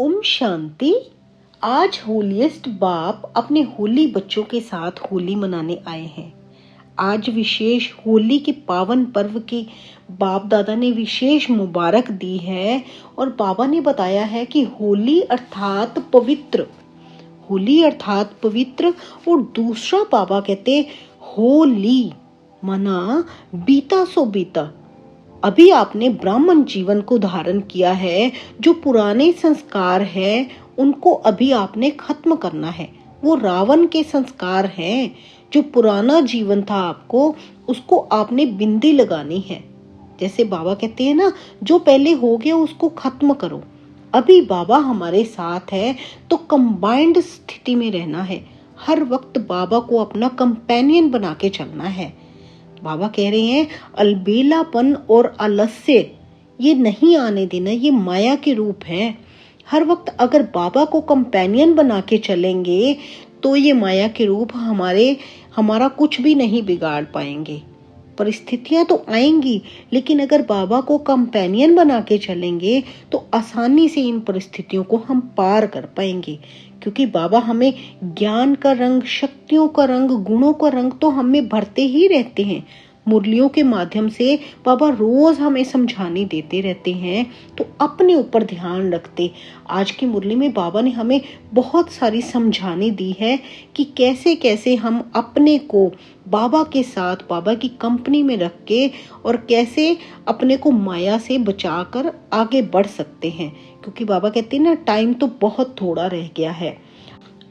ओम शांति। आज होलीएस्ट बाप अपने होली बच्चों के साथ होली मनाने आए हैं। आज विशेष होली के पावन पर्व की बाप दादा ने विशेष मुबारक दी है और बाबा ने बताया है कि होली अर्थात पवित्र, होली अर्थात पवित्र। और दूसरा बाबा कहते होली मना बीता सो बीता। अभी आपने ब्राह्मण जीवन को धारण किया है, जो पुराने संस्कार है उनको अभी आपने खत्म करना है। वो रावण के संस्कार हैं, जो पुराना जीवन था आपको, उसको आपने बिंदी लगानी है। जैसे बाबा कहते हैं ना, जो पहले हो गया उसको खत्म करो। अभी बाबा हमारे साथ है तो कंबाइंड स्थिति में रहना है। हर वक्त बाबा को अपना कंपेनियन बना के चलना है। बाबा कह रहे हैं अलबेलापन और आलस्य ये नहीं आने देना, ये माया के रूप है। हर वक्त अगर बाबा को कंपेनियन बना के चलेंगे तो ये माया के रूप हमारा कुछ भी नहीं बिगाड़ पाएंगे। परिस्थितियां तो आएंगी, लेकिन अगर बाबा को कंपेनियन बना के चलेंगे तो आसानी से इन परिस्थितियों को हम पार कर पाएंगे। क्योंकि बाबा हमें ज्ञान का रंग, शक्तियों का रंग, गुणों का रंग तो हमें भरते ही रहते हैं। मुरलियों के माध्यम से बाबा रोज हमें समझाने देते रहते हैं, तो अपने ऊपर ध्यान रखते। आज की मुरली में बाबा ने हमें बहुत सारी समझाने दी है कि कैसे कैसे हम अपने को बाबा के साथ, बाबा की कंपनी में रख के और कैसे अपने को माया से बचाकर आगे बढ़ सकते हैं। क्योंकि बाबा कहते हैं ना, टाइम तो बहुत थोड़ा रह गया है।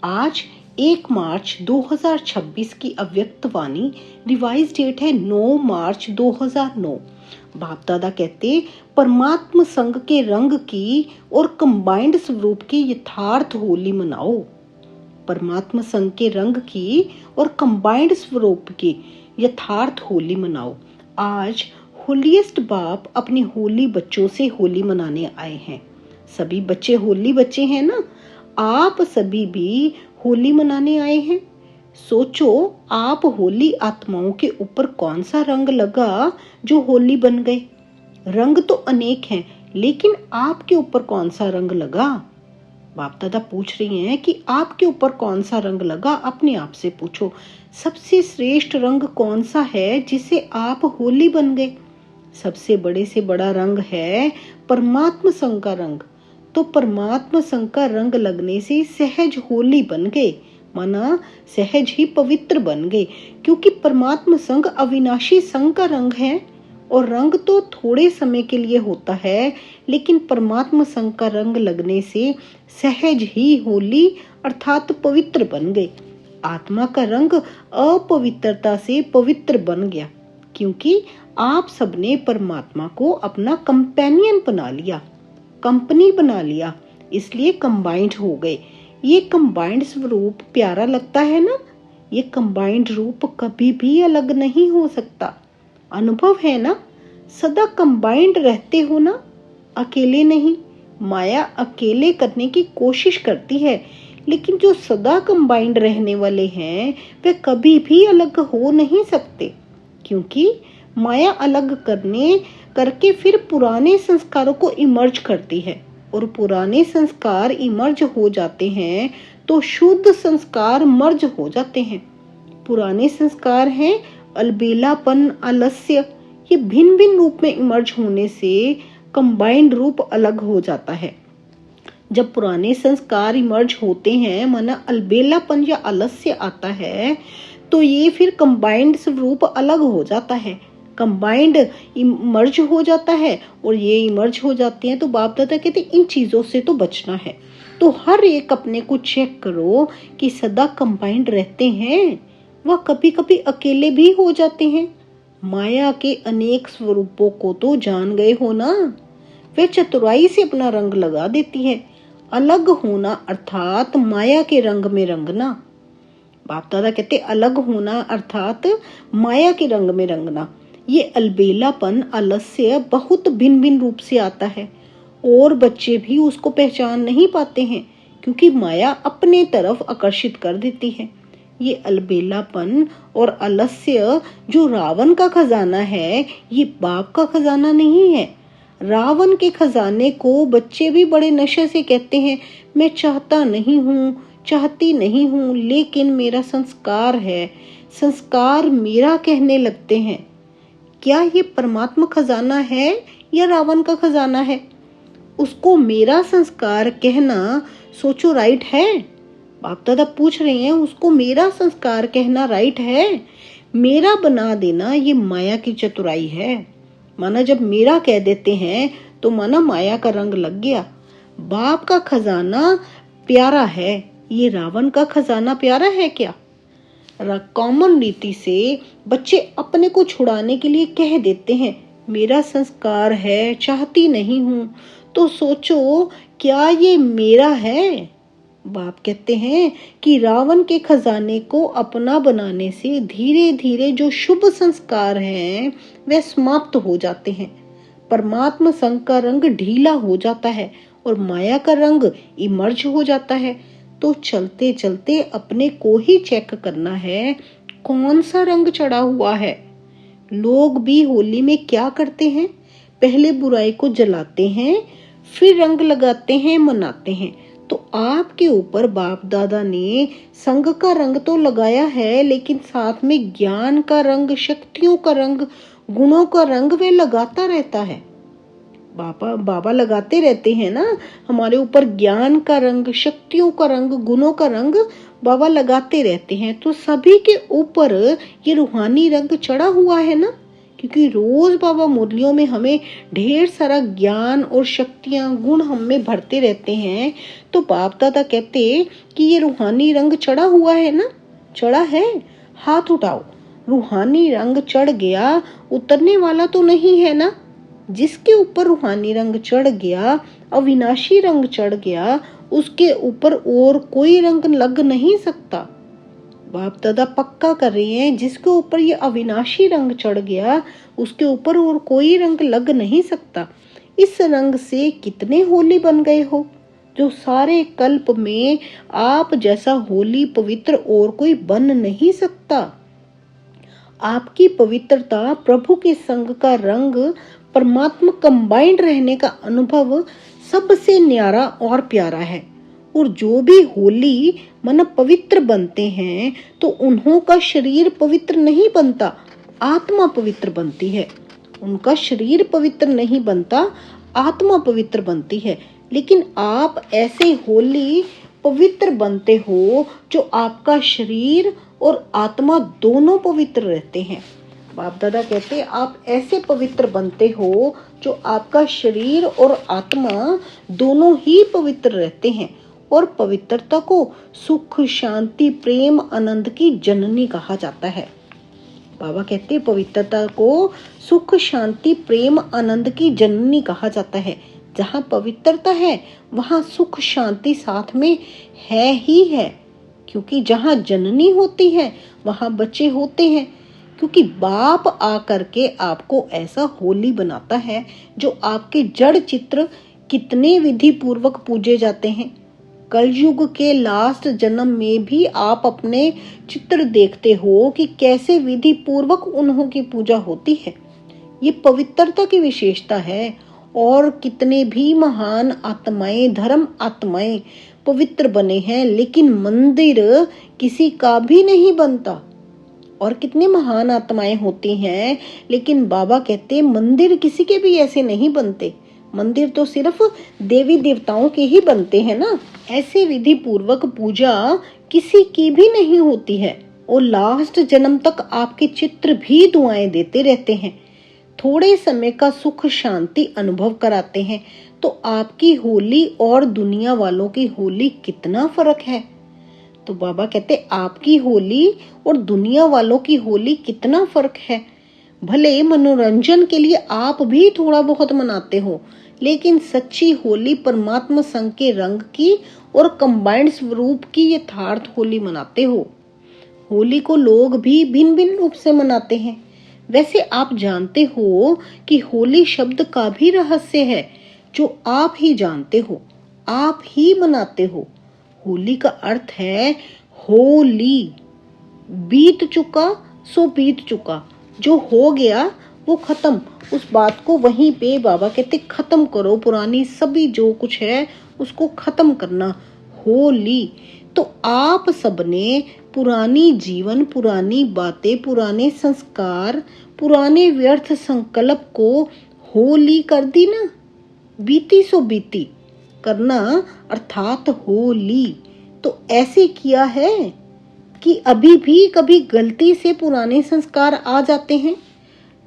आज 1 मार्च 2026 की अव्यक्त वाणी, रिवाइज डेट है 9 मार्च 2009। बाप दादा कहते परमात्म संघ के रंग की और कंबाइंड स्वरूप की यथार्थ होली मनाओ। परमात्मा संघ के रंग की और कंबाइंड स्वरूप की यथार्थ होली मनाओ। आज होलीएस्ट बाप अपने होली बच्चों से होली मनाने आए हैं। सभी बच्चे होली बच्चे हैं ना, आप सभी भी होली मनाने आए हैं। सोचो, आप होली आत्माओं के ऊपर कौन सा रंग लगा जो होली बन गए। रंग तो अनेक हैं, लेकिन आपके ऊपर कौन सा रंग लगा। बाप दादा पूछ रही हैं कि आपके ऊपर कौन सा रंग लगा। अपने आप से पूछो, सबसे श्रेष्ठ रंग कौन सा है जिसे आप होली बन गए। सबसे बड़े से बड़ा रंग है परमात्मा संघ का रंग। तो परमात्मा संघ का रंग लगने से सहज होली बन गए, माना सहज ही पवित्र बन गए। क्योंकि परमात्मा संघ अविनाशी संघ का रंग है, और रंग तो थोड़े समय के लिए होता है, लेकिन परमात्मा संघ का रंग लगने से सहज ही होली अर्थात पवित्र बन गए। आत्मा का रंग अपवित्रता से पवित्र बन गया, क्योंकि आप सबने परमात्मा को अपना कंपेनियन बना लिया, कंपनी बना लिया, इसलिए कंबाइंड हो गए। ये कंबाइंड स्वरूप प्यारा लगता है ना। ये कंबाइंड रूप कभी भी अलग नहीं हो सकता। अनुभव है ना, सदा कंबाइंड रहते हो ना, अकेले नहीं। माया अकेले करने की कोशिश करती है, लेकिन जो सदा कंबाइंड रहने वाले हैं वे कभी भी अलग हो नहीं सकते। क्योंकि माया अलग करके फिर पुराने संस्कारों को इमर्ज करती है, और पुराने संस्कार इमर्ज हो जाते हैं तो शुद्ध संस्कार मर्ज हो जाते हैं। पुराने संस्कार हैं अलबेलापन, आलस्य, ये भिन्न भिन्न रूप में इमर्ज होने से कंबाइंड रूप अलग हो जाता है। जब पुराने संस्कार इमर्ज होते हैं, माना अलबेलापन या आलस्य आता है, तो ये फिर कंबाइंड स्वरूप अलग हो जाता है, कंबाइंड इमर्ज हो जाता है। और ये इमर्ज हो जाते हैं तो बाप दादा कहते इन चीजों से तो बचना है। तो हर एक अपने को चेक करो कि सदा कंबाइंड रहते हैं, वह कभी कभी अकेले भी हो जाते हैं। माया के अनेक स्वरूपों को तो जान गए हो ना, वे चतुराई से अपना रंग लगा देती है। अलग होना अर्थात माया के रंग में रंगना। बाप दादा कहते अलग होना अर्थात माया के रंग में रंगना। ये अलबेलापन, आलस्य बहुत भिन्न भिन्न रूप से आता है, और बच्चे भी उसको पहचान नहीं पाते हैं, क्योंकि माया अपने तरफ आकर्षित कर देती है। ये अलबेलापन और आलस्य जो रावण का खजाना है, ये बाप का खजाना नहीं है। रावण के खजाने को बच्चे भी बड़े नशे से कहते हैं, मैं चाहता नहीं हूँ, चाहती नहीं हूँ, लेकिन मेरा संस्कार है, संस्कार मेरा कहने लगते हैं। क्या ये परमात्मा खजाना है या रावण का खजाना है? उसको मेरा संस्कार कहना सोचो राइट है? बाप दादा पूछ रहे हैं, उसको मेरा संस्कार कहना राइट है? मेरा बना देना ये माया की चतुराई है। माना जब मेरा कह देते हैं तो माना माया का रंग लग गया। बाप का खजाना प्यारा है, ये रावण का खजाना प्यारा है क्या? कॉमन रीति से बच्चे अपने को छुड़ाने के लिए कह देते हैं, मेरा संस्कार है, चाहती नहीं हूँ। तो सोचो, क्या ये मेरा है? बाप कहते हैं कि रावण के खजाने को अपना बनाने से धीरे धीरे जो शुभ संस्कार हैं वे समाप्त हो जाते हैं। परमात्मा संग का रंग ढीला हो जाता है और माया का रंग इमर्ज हो जाता है। तो चलते चलते अपने को ही चेक करना है कौन सा रंग चढ़ा हुआ है। लोग भी होली में क्या करते हैं? पहले बुराई को जलाते हैं, फिर रंग लगाते हैं, मनाते हैं। तो आपके ऊपर बाप दादा ने संग का रंग तो लगाया है, लेकिन साथ में ज्ञान का रंग, शक्तियों का रंग, गुणों का रंग वे लगाता रहता है। बाबा लगाते रहते हैं ना हमारे ऊपर ज्ञान का रंग, शक्तियों का रंग, गुणों का रंग बाबा लगाते रहते हैं। तो सभी के ऊपर ये रूहानी रंग चढ़ा हुआ है ना, क्योंकि रोज बाबा मुरलियों में हमें ढेर सारा ज्ञान और शक्तियां, गुण हम में भरते रहते हैं। तो बाप दादा कहते कि ये रूहानी रंग चढ़ा हुआ है ना, चढ़ा है, हाथ उठाओ। रूहानी रंग चढ़ गया, उतरने वाला तो नहीं है ना। जिसके ऊपर रूहानी रंग चढ़ गया, अविनाशी रंग चढ़ गया, उसके ऊपर और कोई रंग लग नहीं सकता। बाप दादा पक्का कर रहे हैं, जिसके ऊपर ये अविनाशी रंग चढ़ गया उसके ऊपर और कोई रंग लग नहीं सकता। इस रंग से कितने होली बन गए हो, जो सारे कल्प में आप जैसा होली पवित्र और कोई बन नहीं सकता। आपकी पवित्रता, प्रभु के संग का रंग, परमात्मा कंबाइंड रहने का अनुभव सबसे न्यारा और प्यारा है। और जो भी होली मन पवित्र बनते हैं तो उन्हों का शरीर पवित्र नहीं बनता, आत्मा पवित्र बनती है। उनका शरीर पवित्र नहीं बनता, आत्मा पवित्र बनती है। लेकिन आप ऐसे होली पवित्र बनते हो जो आपका शरीर और आत्मा दोनों पवित्र रहते हैं। बाप दादा कहते हैं आप ऐसे पवित्र बनते हो जो आपका शरीर और आत्मा दोनों ही पवित्र रहते हैं। और पवित्रता को सुख, शांति, प्रेम, आनंद की जननी कहा जाता है। बाबा कहते हैं पवित्रता को सुख, शांति, प्रेम, आनंद की जननी कहा जाता है। जहाँ पवित्रता है वहाँ सुख, शांति साथ में है ही है, क्योंकि जहाँ जननी होती है वहाँ बच्चे होते हैं। क्योंकि बाप आकर के आपको ऐसा होली बनाता है जो आपके जड़ चित्र कितने विधि पूर्वक पूजे जाते हैं। कलयुग के लास्ट जन्म में भी आप अपने चित्र देखते हो कि कैसे विधि पूर्वक उन्हों की पूजा होती है। ये पवित्रता की विशेषता है। और कितने भी महान आत्माएं, धर्म आत्माएं पवित्र बने हैं, लेकिन मंदिर किसी का भी नहीं बनता। और कितने महान आत्माएं होती हैं, लेकिन बाबा कहते हैं मंदिर किसी के भी ऐसे नहीं बनते। मंदिर तो सिर्फ देवी देवताओं के ही बनते हैं ना। ऐसे विधि पूर्वक पूजा किसी की भी नहीं होती है। और लास्ट जन्म तक आपके चित्र भी दुआएं देते रहते हैं, थोड़े समय का सुख शांति अनुभव कराते हैं। तो आपकी होली और दुनिया वालों की होली कितना फर्क है। तो बाबा कहते आपकी होली और दुनिया वालों की होली कितना फर्क है। भले मनोरंजन के लिए आप भी थोड़ा बहुत मनाते हो, लेकिन सच्ची होली परमात्मा संग के रंग की और कंबाइंड स्वरूप की यथार्थ होली मनाते हो। होली को लोग भी भिन्न भिन्न रूप से मनाते हैं। वैसे आप जानते हो कि होली शब्द का भी रहस्य है जो आप ही जानते हो, आप ही मनाते हो। होली का अर्थ है होली, बीत चुका सो बीत चुका, जो हो गया वो खत्म, उस बात को वहीं पे बाबा कहते खत्म करो, पुरानी सभी जो कुछ है उसको खत्म करना। होली तो आप सबने पुरानी जीवन, पुरानी बातें, पुराने संस्कार, पुराने व्यर्थ संकल्प को होली कर दी ना, बीती सो बीती करना अर्थात होली। तो ऐसे किया है कि अभी भी कभी गलती से पुराने संस्कार आ जाते हैं।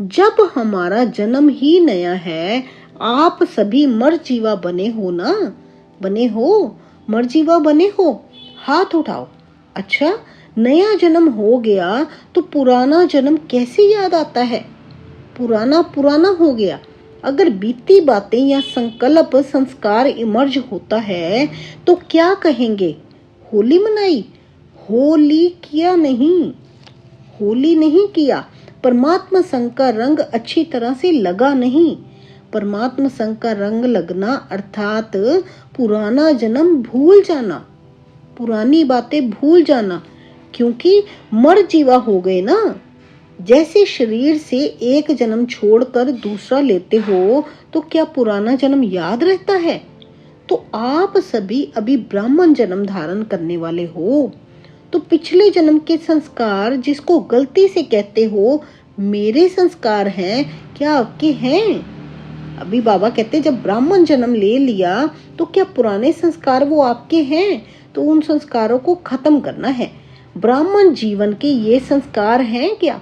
जब हमारा जन्म ही नया है, आप सभी मरजीवा बने हो ना, बने हो, मरजीवा बने हो, हाथ उठाओ। अच्छा, नया जन्म हो गया तो पुराना जन्म कैसे याद आता है? पुराना पुराना हो गया। अगर बीती बातें या संकल्प संस्कार इमर्ज होता है तो क्या कहेंगे? होली मनाई? होली किया नहीं, होली नहीं किया। परमात्मा संग का रंग अच्छी तरह से लगा नहीं। परमात्मा संग का रंग लगना अर्थात पुराना जन्म भूल जाना, पुरानी बातें भूल जाना, क्योंकि मर जीवा हो गए ना। जैसे शरीर से एक जन्म छोड़कर दूसरा लेते हो तो क्या पुराना जन्म याद रहता है? तो आप सभी अभी ब्राह्मण जन्म धारण करने वाले हो, तो पिछले जन्म के संस्कार जिसको गलती से कहते हो मेरे संस्कार हैं, क्या आपके हैं? अभी बाबा कहते जब ब्राह्मण जन्म ले लिया तो क्या पुराने संस्कार वो आपके हैं? तो उन संस्कारों को खत्म करना है। ब्राह्मण जीवन के ये संस्कार हैं क्या?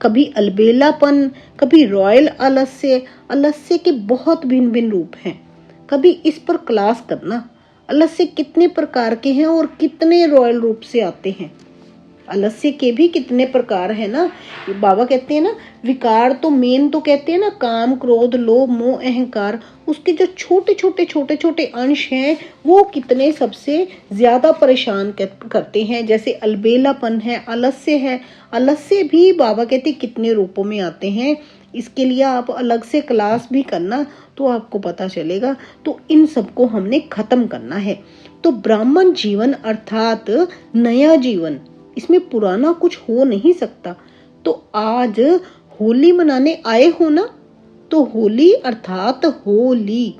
कभी अलबेलापन, कभी रॉयल आलस्य। आलस्य के बहुत भिन्न भिन्न रूप हैं। कभी इस पर क्लास करना, आलस्य कितने प्रकार के हैं और कितने रॉयल रूप से आते हैं। आलस्य के भी कितने प्रकार है ना। बाबा कहते हैं ना, विकार तो मेन तो कहते हैं ना, काम, क्रोध, लोभ, मोह, अहंकार, उसके जो छोटे छोटे अंश हैं वो कितने सबसे ज्यादा परेशान करते हैं। जैसे अलबेलापन है, आलस्य है। आलस्य भी बाबा कहते कितने रूपों में आते हैं। इसके लिए आप अलग से क्लास भी करना तो आपको पता चलेगा। तो इन सबको हमने खत्म करना है। तो ब्राह्मण जीवन अर्थात नया जीवन, इसमें पुराना कुछ हो नहीं सकता। तो आज होली मनाने आए हो ना, तो होली अर्थात होली,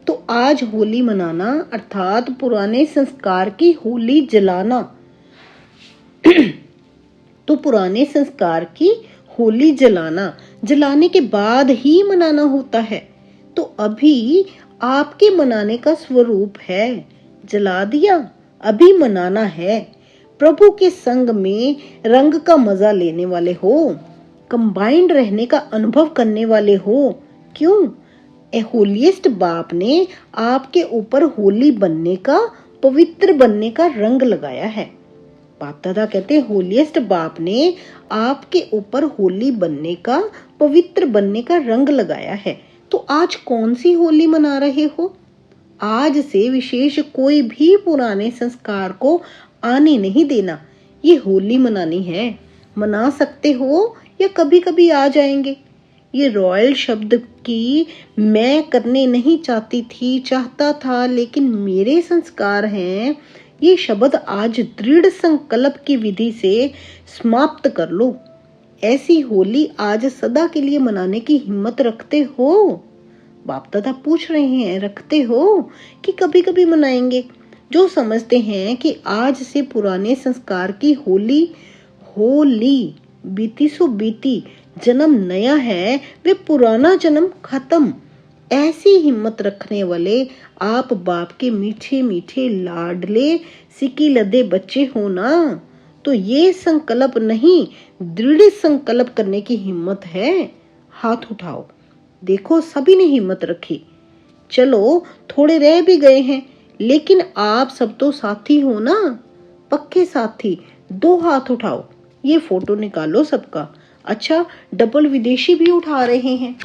तो आज होली मनाना अर्थात पुराने संस्कार की होली जलाना। तो पुराने संस्कार की होली जलाना, जलाने के बाद ही मनाना होता है। तो अभी आपके मनाने का स्वरूप है, जला दिया, अभी मनाना है। प्रभु के संग में रंग का मजा लेने वाले हो, कंबाइंड रहने का अनुभव करने वाले हो। क्यों? होलीस्ट बाप ने आपके ऊपर होली बनने का, पवित्र बनने का रंग लगाया है। बाप दादा कहते होलीस्ट बाप ने आपके ऊपर होली बनने का, पवित्र बनने का रंग लगाया है। तो आज कौन सी होली मना रहे हो? आज से विशेष कोई भी पुराने संस्कार को आने नहीं देना। ये होली मनानी है। मना सकते हो या कभी कभी आ जाएंगे। ये रॉयल शब्द की मैं करने नहीं चाहती थी, चाहता था, लेकिन मेरे संस्कार हैं, ये शब्द आज दृढ़ संकल्प की विधि से समाप्त कर लो। ऐसी होली आज सदा के लिए मनाने की हिम्मत रखते हो? बाप दादा पूछ रहे हैं, रखते हो कि कभी कभी मनाएंगे? जो समझते हैं कि आज से पुराने संस्कार की होली, होली बीती सो बीती, जन्म नया है, वे पुराना जन्म खत्म। ऐसी हिम्मत रखने वाले आप बाप के मीठे मीठे लाडले सिकी लदे बच्चे हो ना। तो ये संकल्प नहीं, दृढ़ संकल्प करने की हिम्मत है। हाथ उठाओ, देखो सभी ने हिम्मत रखी। चलो थोड़े रह भी गए हैं, लेकिन आप सब तो साथी हो ना, पक्के साथी। 2 हाथ उठाओ, ये फोटो निकालो सबका। अच्छा, डबल विदेशी भी उठा रहे हैं,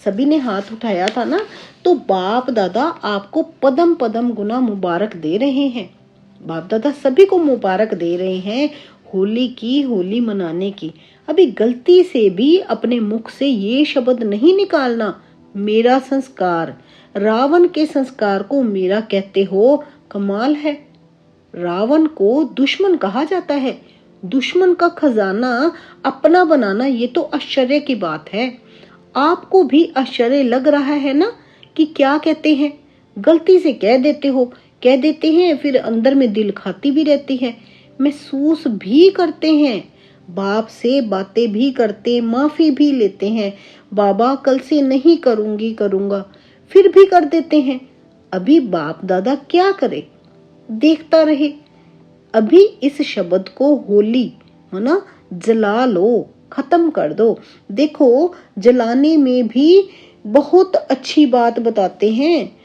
सभी ने हाथ उठाया था ना। तो बाप दादा आपको पदम पदम गुना मुबारक दे रहे हैं। बाप दादा सभी को मुबारक दे रहे हैं होली की, होली मनाने की। अभी गलती से भी अपने मुख से ये शब्द नहीं निकालना, मेरा संस्कार। रावण के संस्कार को मेरा कहते हो, कमाल है। रावण को दुश्मन कहा जाता है। दुश्मन का खजाना अपना बनाना, ये तो आश्चर्य की बात है। आपको भी आश्चर्य लग रहा है ना कि क्या कहते हैं। गलती से कह देते हैं, फिर अंदर में दिल खाती भी रहती है। महसूस भी करते हैं, बाप से बातें भी करते, माफी भी लेते हैं, बाबा कल से नहीं करूंगा, फिर भी कर देते हैं। अभी बाप दादा क्या करे, देखता रहे। अभी इस शब्द को होली है ना, जला लो, खत्म कर दो। देखो जलाने में भी बहुत अच्छी बात बताते हैं।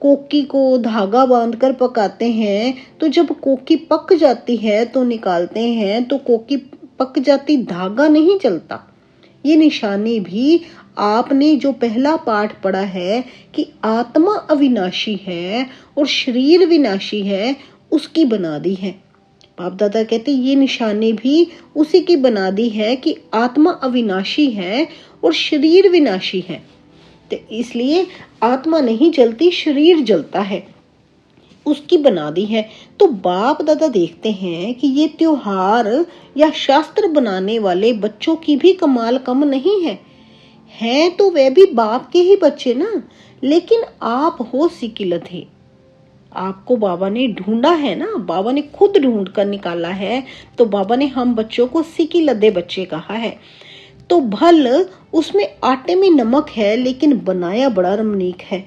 कोकी को धागा बांधकर पकाते हैं, तो जब कोकी पक जाती है तो निकालते हैं, तो कोकी पक जाती, धागा नहीं चलता। ये निशानी भी आपने जो पहला पाठ पढ़ा है कि आत्मा अविनाशी है और शरीर विनाशी है, उसकी बना दी है। बाप दादा कहते ये निशानी भी उसी की बना दी है कि आत्मा अविनाशी है और शरीर विनाशी है। तो इसलिए आत्मा नहीं जलती, शरीर जलता है, उसकी बना दी है। तो बाप दादा देखते हैं कि ये त्योहार या शास्त्र बनाने वाले बच्चों की भी कमाल कम नहीं है। हैं तो वे भी बाप के ही बच्चे ना, लेकिन आप हो सिकिलधे। आपको बाबा ने ढूंढा है ना, बाबा ने खुद ढूंढ कर निकाला है। तो बाबा ने हम बच्चों को सिकिलधे बच्चे कहा है। तो भल उसमें आटे में नमक है, लेकिन बनाया बड़ा रमणीक है।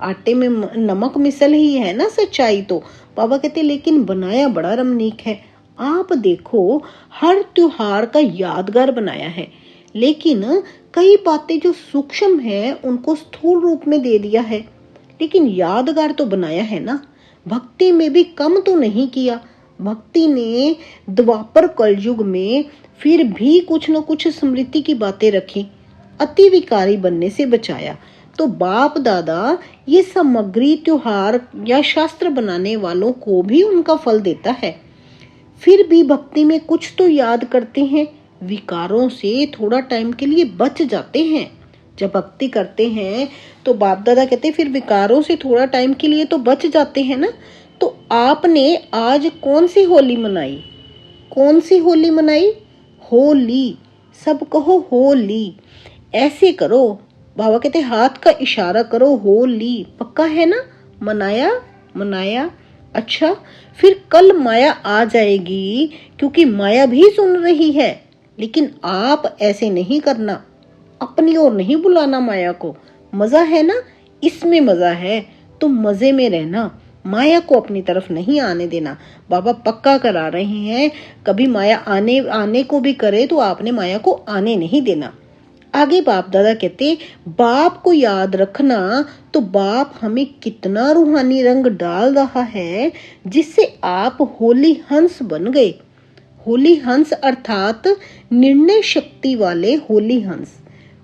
आटे में नमक मिसल ही है ना सच्चाई। तो बाबा कहते लेकिन बनाया बड़ा रमणीक है। आप देखो हर त्योहार का यादगार बनाया है, लेकिन कई बातें जो सूक्ष्म है उनको स्थूल रूप में दे दिया है, लेकिन यादगार तो बनाया है ना। भक्ति में भी कम तो नहीं किया। भक्ति ने द्वापर कलयुग में फिर भी कुछ न कुछ स्मृति की बातें रखी, अति विकारी बनने से बचाया। तो बाप दादा ये सामग्री त्योहार या शास्त्र बनाने वालों को भी उनका फल देता है। फिर भी भक्ति में कुछ तो याद करते हैं, विकारों से थोड़ा टाइम के लिए बच जाते हैं। जब भक्ति करते हैं तो बाप दादा कहते फिर विकारों से थोड़ा टाइम के लिए तो बच जाते हैं ना। तो आपने आज कौन सी होली मनाई? कौन सी होली मनाई? होली। सब कहो होली। ऐसे करो, बाबा कहते हाथ का इशारा करो, होली। पक्का है ना? मनाया। अच्छा, फिर कल माया आ जाएगी, क्योंकि माया भी सुन रही है। लेकिन आप ऐसे नहीं करना, अपनी ओर नहीं बुलाना माया को। मजा है ना, इसमें मजा है, तो मजे में रहना, माया को अपनी तरफ नहीं आने देना। बाबा पक्का करा रहे हैं, कभी माया आने को भी करे तो आपने माया को आने नहीं देना। आगे बाप दादा कहते बाप को याद रखना। तो बाप हमें कितना रूहानी रंग डाल रहा है, जिससे आप होली हंस बन गए। होली हंस अर्थात निर्णय शक्ति वाले होली हंस।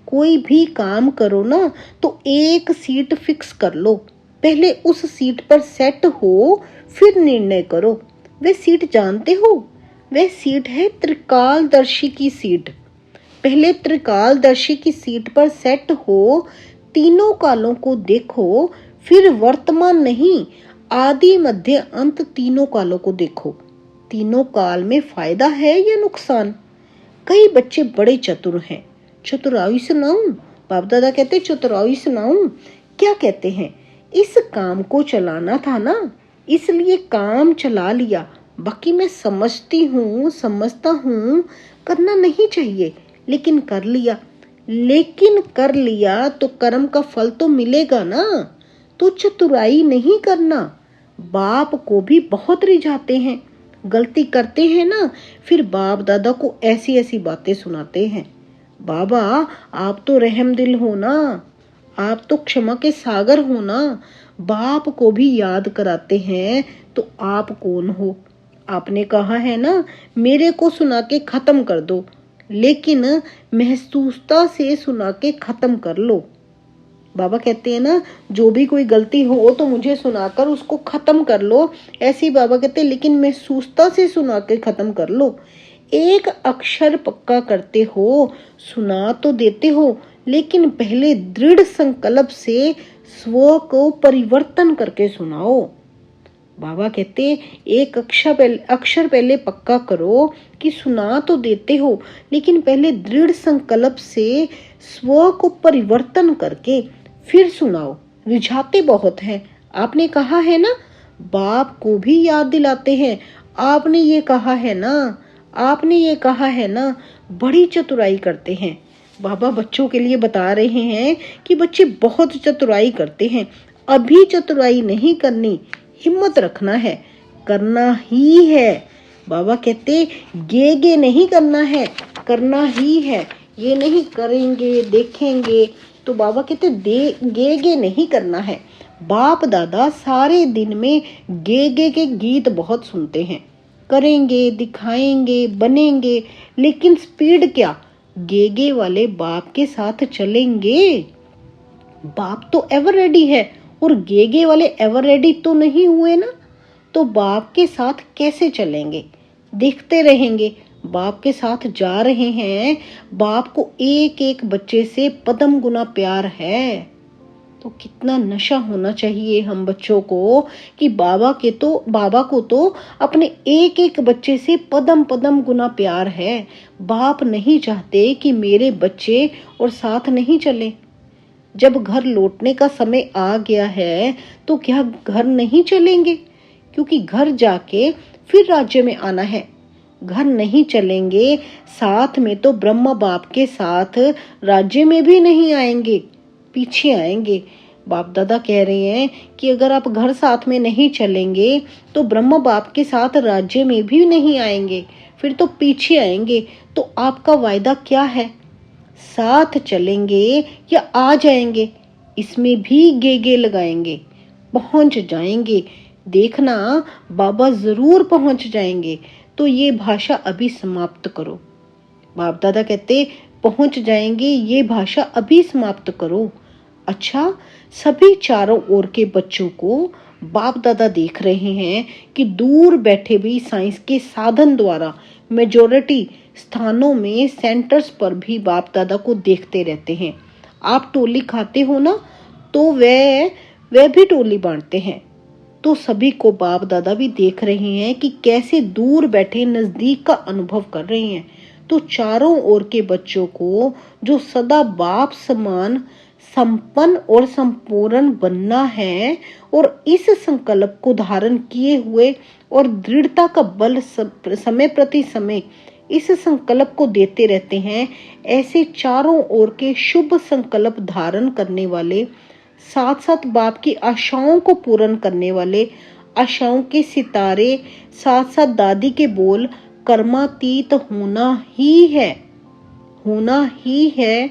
कोई भी काम करो ना तो एक सीट फिक्स कर लो, पहले उस सीट पर सेट हो, फिर निर्णय करो। वे सीट जानते हो? वे सीट है त्रिकालदर्शी की सीट। पहले त्रिकालदर्शी की सीट पर सेट हो, तीनों कालों को देखो, फिर वर्तमान नहीं, आदि मध्य अंत तीनों कालों को देखो। तीनों काल में फायदा है या नुकसान? कई बच्चे बड़े चतुर हैं। चतुराई सुनाऊं? बाप दादा कहते चतुराई सुनाऊं? क्या कहते हैं? इस काम को चलाना था ना, इसलिए काम चला लिया। बाकी मैं समझता हूँ करना नहीं चाहिए, लेकिन कर लिया तो कर्म का फल तो मिलेगा ना। तो चतुराई नहीं करना। बाप को भी बहुत रिझाते हैं, गलती करते हैं ना, फिर बाप दादा को ऐसी ऐसी बातें सुनाते हैं। बाबा आप तो रहम दिल हो ना, आप तो क्षमा के सागर हो ना। बाप को भी याद कराते हैं, तो आप कौन हो? आपने कहा है ना मेरे को सुना के खत्म कर दो, लेकिन महसूसता से सुना के खत्म कर लो। बाबा कहते हैं ना जो भी कोई गलती हो तो मुझे सुनाकर उसको खत्म कर लो। ऐसी बाबा कहते हैं लेकिन महसूसता से सुना के खत्म कर लो। एक अक्षर पक्का करते हो, सुना तो देते हो, लेकिन पहले दृढ़ संकल्प से स्व को परिवर्तन करके सुनाओ। बाबा कहते एक अक्षर पहले पक्का करो कि सुना तो देते हो, लेकिन पहले दृढ़ संकल्प से स्व को परिवर्तन करके फिर सुनाओ। रिझाते बहुत हैं। आपने कहा है ना, बाप को भी याद दिलाते हैं। आपने ये कहा है ना, आपने ये कहा है ना। बड़ी चतुराई करते हैं। बाबा बच्चों के लिए बता रहे हैं कि बच्चे बहुत चतुराई करते हैं। अभी चतुराई नहीं करनी, हिम्मत रखना है, करना ही है। बाबा कहते गे नहीं करना है, करना ही है। ये नहीं करेंगे देखेंगे, तो बाबा कहते गे नहीं करना है। बाप दादा सारे दिन में गे के गीत बहुत सुनते हैं। करेंगे, दिखाएंगे, बनेंगे, लेकिन स्पीड क्या? गे वाले बाप के साथ चलेंगे। बाप तो एवर रेडी है और गे वाले एवर रेडी तो नहीं हुए ना, तो बाप के साथ कैसे चलेंगे? देखते रहेंगे। बाप के साथ जा रहे हैं। बाप को एक एक बच्चे से पदम गुना प्यार है। तो कितना नशा होना चाहिए हम बच्चों को कि बाबा को तो अपने एक एक बच्चे से पदम पदम गुना प्यार है। बाप नहीं चाहते कि मेरे बच्चे और साथ नहीं चले। जब घर लौटने का समय आ गया है तो क्या घर नहीं चलेंगे? क्योंकि घर जाके फिर राज्य में आना है। घर नहीं चलेंगे साथ में तो ब्रह्म बाप के साथ राज्य में भी नहीं आएंगे, पीछे आएंगे। बाप दादा कह रहे हैं कि अगर आप घर साथ में नहीं चलेंगे तो ब्रह्म बाप के साथ राज्य में भी नहीं आएंगे, फिर तो पीछे आएंगे। तो आपका वायदा क्या है? साथ चलेंगे या आ जाएंगे? इसमें भी गे लगाएंगे, पहुंच जाएंगे। देखना बाबा जरूर पहुंच जाएंगे। तो ये भाषा अभी समाप्त करो। बाप दादा कहते पहुंच जाएंगे, ये भाषा अभी समाप्त करो। अच्छा, सभी चारों ओर के बच्चों को बाप दादा देख रहे हैं कि दूर बैठे भी साइंस के साधन द्वारा मेजॉरिटी स्थानों में सेंटर्स पर भी बाप दादा को देखते रहते हैं। आप टोली खाते हो ना, तो वे भी टोली बांटते हैं। तो सभी को बाप दादा भी देख रहे हैं कि कैसे दूर बैठे नजदीक का अनुभव कर रहे हैं। तो चारों ओर के बच्चों को जो सदा बाप समान संपन्न और संपूर्ण बनना है और इस संकल्प को धारण किए हुए और दृढ़ता का बल समय प्रति समय इस संकल्प को देते रहते हैं, ऐसे चारों ओर के शुभ संकल्प धारण करने वाले, साथ साथ बाप की आशाओं को पूर्ण करने वाले, आशाओं के सितारे, साथ साथ दादी के बोल कर्मातीत होना ही है, होना ही है,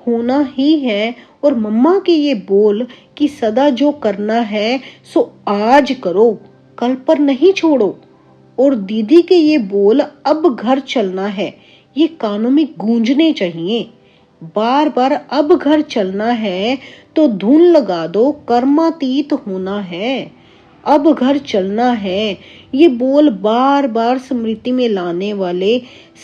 होना ही है। और मम्मा के ये बोल कि सदा जो करना है सो आज करो, कल पर नहीं छोड़ो। और दीदी के ये बोल अब घर चलना है, ये कानों में गूंजने चाहिए बार बार। अब घर चलना है तो धुन लगा दो, कर्मातीत होना है। अब घर चलना है, ये बोल बार बार स्मृति में लाने वाले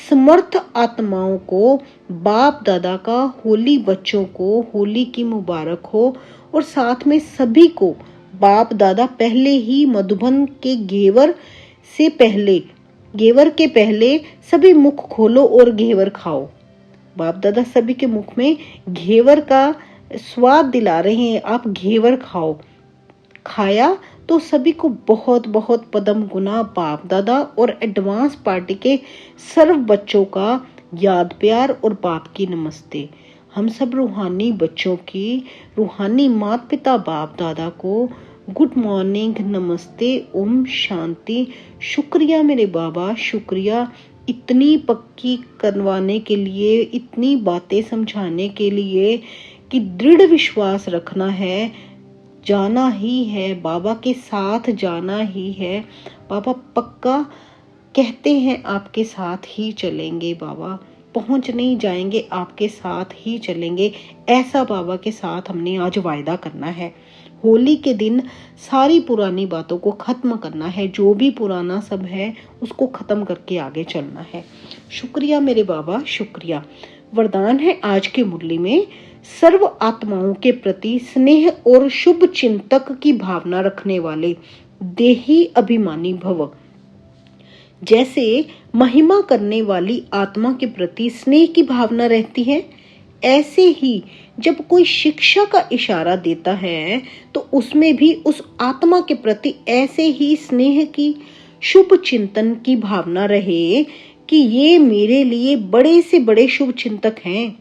समर्थ आत्माओं को बाप दादा का होली बच्चों को होली की मुबारक हो। और साथ में सभी को बाप दादा पहले ही मधुबन के घेवर के पहले सभी मुख खोलो और घेवर खाओ। बाप दादा सभी के मुख में घेवर का स्वाद दिला रहे हैं। आप घेवर खाओ। खाया तो सभी को बहुत बहुत पदम गुना बाप दादा और एडवांस पार्टी के सर्व बच्चों का याद प्यार और बाप की नमस्ते। हम सब रूहानी बच्चों की रूहानी माता पिता बाप दादा को गुड मॉर्निंग, नमस्ते, ओम शांति। शुक्रिया मेरे बाबा, शुक्रिया इतनी पक्की करवाने के लिए, इतनी बातें समझाने के लिए कि दृढ़ विश्वास रखना है, जाना ही है, बाबा के साथ जाना ही है। बाबा पक्का कहते हैं आपके साथ ही चलेंगे, बाबा पहुंच नहीं जाएंगे, आपके साथ ही चलेंगे। ऐसा बाबा के साथ हमने आज वायदा करना है। होली के दिन सारी पुरानी बातों को खत्म करना है, जो भी पुराना सब है उसको खत्म करके आगे चलना है। शुक्रिया मेरे बाबा, शुक्रिया। वरदान है आज के मुरली में, सर्व आत्माओं के प्रति स्नेह और शुभ चिंतक की भावना रखने वाले देही अभिमानी भव। जैसे महिमा करने वाली आत्मा के प्रति स्नेह की भावना रहती है, ऐसे ही जब कोई शिक्षा का इशारा देता है तो उसमें भी उस आत्मा के प्रति ऐसे ही स्नेह की, शुभ चिंतन की भावना रहे कि ये मेरे लिए बड़े से बड़े शुभ चिंतक हैं।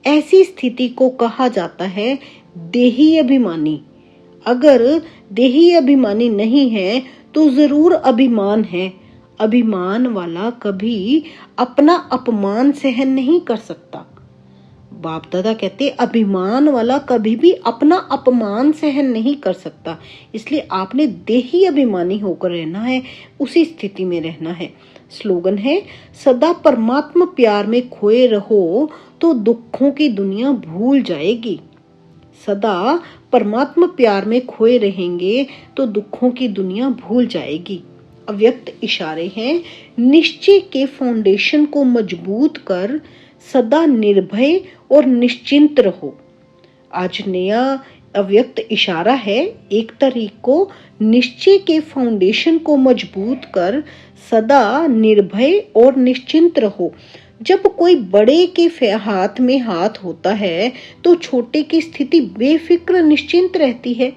ऐसी स्थिति को कहा जाता है देही अभिमानी। अगर देही अभिमानी नहीं है तो जरूर अभिमान है। अभिमान वाला कभी अपना अपमान सहन नहीं कर सकता। बाप दादा कहते अभिमान वाला कभी भी अपना अपमान सहन नहीं कर सकता। इसलिए आपने देही अभिमानी होकर रहना है, उसी स्थिति में रहना है। स्लोगन है, सदा परमात्मा प्यार में खोए रहो तो दुखों की दुनिया भूल जाएगी। सदा परमात्मा प्यार में खोए रहेंगे तो दुखों की दुनिया भूल जाएगी। अव्यक्त इशारे हैं, निश्चय के फाउंडेशन को मजबूत कर सदा निर्भय और निश्चिंत रहो। आज नया अव्यक्त इशारा है, 1 तारीख को, निश्चय के फाउंडेशन को मजबूत कर सदा निर्भय और निश्चिंत रहो। जब कोई बड़े के हाथ में हाथ होता है तो छोटे की स्थिति बेफिक्र निश्चिंत रहती है।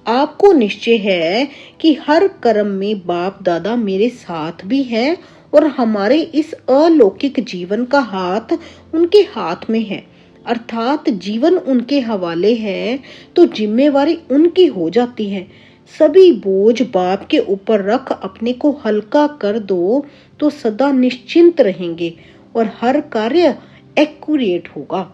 आपको निश्चय है कि हर कर्म में बाप दादा मेरे साथ भी है और हमारे इस अलौकिक जीवन का हाथ उनके हाथ में है, अर्थात जीवन उनके हवाले है तो जिम्मेवारी उनकी हो जाती है। सभी बोझ बाप के ऊपर रख अपने को हल्का कर दो तो सदा निश्चिंत रहेंगे और हर कार्य एक्यूरेट होगा।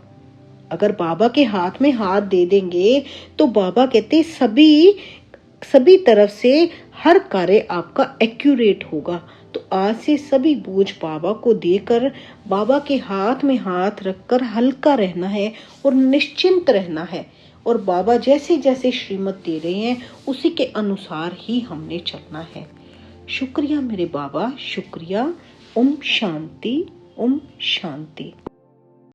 अगर बाबा के हाथ में हाथ दे देंगे तो बाबा कहते सभी तरफ से हर कार्य आपका एक्यूरेट होगा। तो आज से सभी बोझ बाबा को देकर बाबा के हाथ में हाथ रखकर हल्का रहना है और निश्चिंत रहना है। और बाबा जैसे जैसे श्रीमत दे रहे हैं उसी के अनुसार ही हमने चलना है। शुक्रिया मेरे बाबा, शुक्रिया। ओम शांति, ओम शांति।